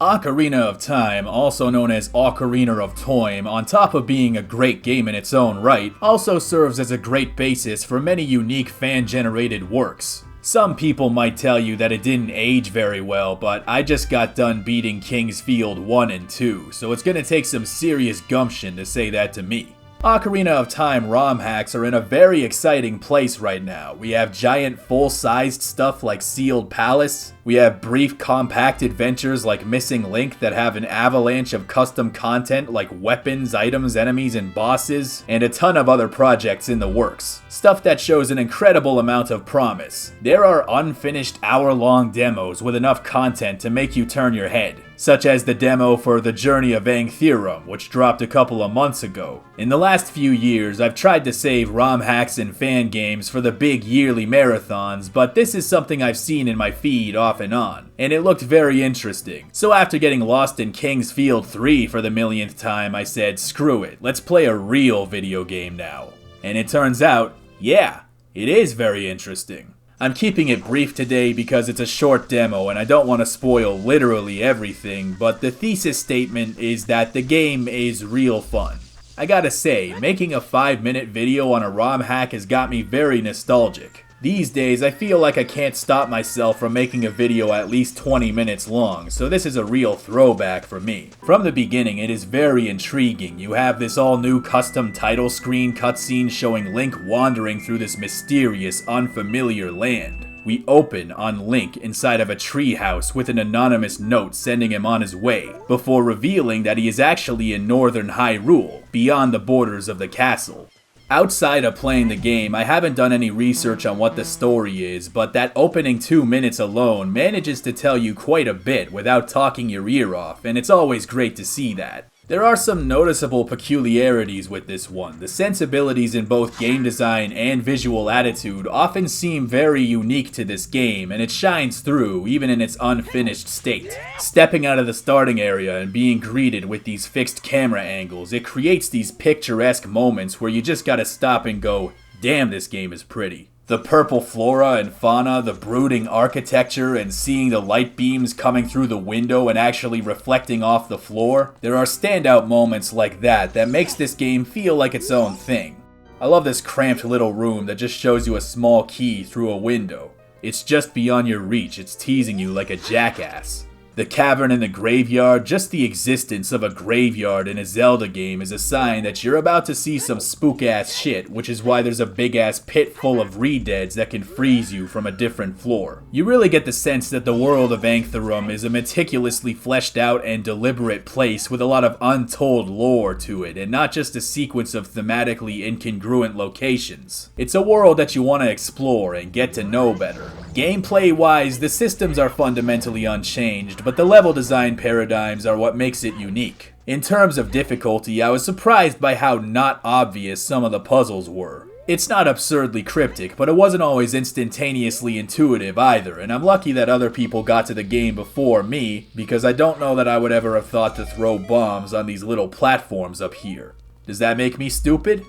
Ocarina of Time, also known as Ocarina of Time, on top of being a great game in its own right, also serves as a great basis for many unique fan-generated works. Some people might tell you that it didn't age very well, but I just got done beating King's Field 1 and 2, so it's gonna take some serious gumption to say that to me. Ocarina of Time ROM hacks are in a very exciting place right now. We have giant full-sized stuff like Sealed Palace. We have brief compact adventures like Missing Link that have an avalanche of custom content like weapons, items, enemies, and bosses, and a ton of other projects in the works. Stuff that shows an incredible amount of promise. There are unfinished hour-long demos with enough content to make you turn your head, such as the demo for The Journey of Angtherum, which dropped a couple of months ago. In the last few years, I've tried to save ROM hacks and fan games for the big yearly marathons, but this is something I've seen in my feed off and on, and it looked very interesting. So after getting lost in King's Field 3 for the millionth time, I said, screw it, let's play a real video game now. And it turns out, yeah, it is very interesting. I'm keeping it brief today because it's a short demo and I don't want to spoil literally everything, but the thesis statement is that the game is real fun. I gotta say, making a 5-minute video on a ROM hack has got me very nostalgic. These days, I feel like I can't stop myself from making a video at least 20 minutes long, so this is a real throwback for me. From the beginning, it is very intriguing. You have this all-new custom title screen cutscene showing Link wandering through this mysterious, unfamiliar land. We open on Link inside of a treehouse with an anonymous note sending him on his way, before revealing that he is actually in northern Hyrule, beyond the borders of the castle. Outside of playing the game, I haven't done any research on what the story is, but that opening 2 minutes alone manages to tell you quite a bit without talking your ear off, and it's always great to see that. There are some noticeable peculiarities with this one. The sensibilities in both game design and visual attitude often seem very unique to this game, and it shines through even in its unfinished state. Stepping out of the starting area and being greeted with these fixed camera angles, it creates these picturesque moments where you just gotta stop and go, damn, this game is pretty. The purple flora and fauna, the brooding architecture, and seeing the light beams coming through the window and actually reflecting off the floor. There are standout moments like that makes this game feel like its own thing. I love this cramped little room that just shows you a small key through a window. It's just beyond your reach, it's teasing you like a jackass. The cavern in the graveyard, just the existence of a graveyard in a Zelda game is a sign that you're about to see some spook-ass shit, which is why there's a big-ass pit full of re-deads that can freeze you from a different floor. You really get the sense that the world of Angtherum is a meticulously fleshed out and deliberate place with a lot of untold lore to it, and not just a sequence of thematically incongruent locations. It's a world that you want to explore and get to know better. Gameplay-wise, the systems are fundamentally unchanged, but the level design paradigms are what makes it unique. In terms of difficulty, I was surprised by how not obvious some of the puzzles were. It's not absurdly cryptic, but it wasn't always instantaneously intuitive either, and I'm lucky that other people got to the game before me, because I don't know that I would ever have thought to throw bombs on these little platforms up here. Does that make me stupid?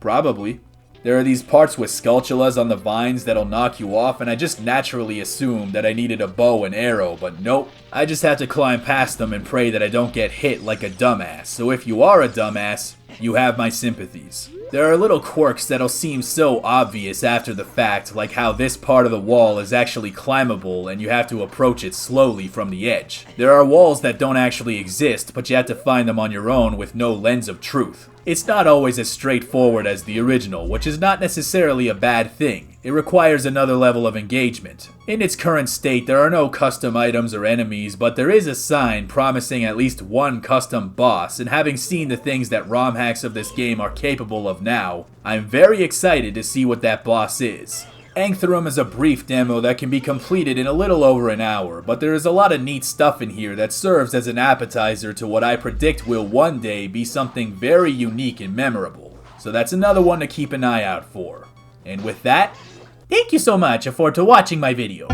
Probably. There are these parts with sculptulas on the vines that'll knock you off, and I just naturally assumed that I needed a bow and arrow, but nope. I just have to climb past them and pray that I don't get hit like a dumbass, so if you are a dumbass, you have my sympathies. There are little quirks that'll seem so obvious after the fact, like how this part of the wall is actually climbable and you have to approach it slowly from the edge. There are walls that don't actually exist, but you have to find them on your own with no lens of truth. It's not always as straightforward as the original, which is not necessarily a bad thing. It requires another level of engagement. In its current state, there are no custom items or enemies, but there is a sign promising at least one custom boss, and having seen the things that ROM hacks of this game are capable of now, I'm very excited to see what that boss is. Angtherum is a brief demo that can be completed in a little over an hour, but there is a lot of neat stuff in here that serves as an appetizer to what I predict will one day be something very unique and memorable. So that's another one to keep an eye out for. And with that, thank you so much for watching my video.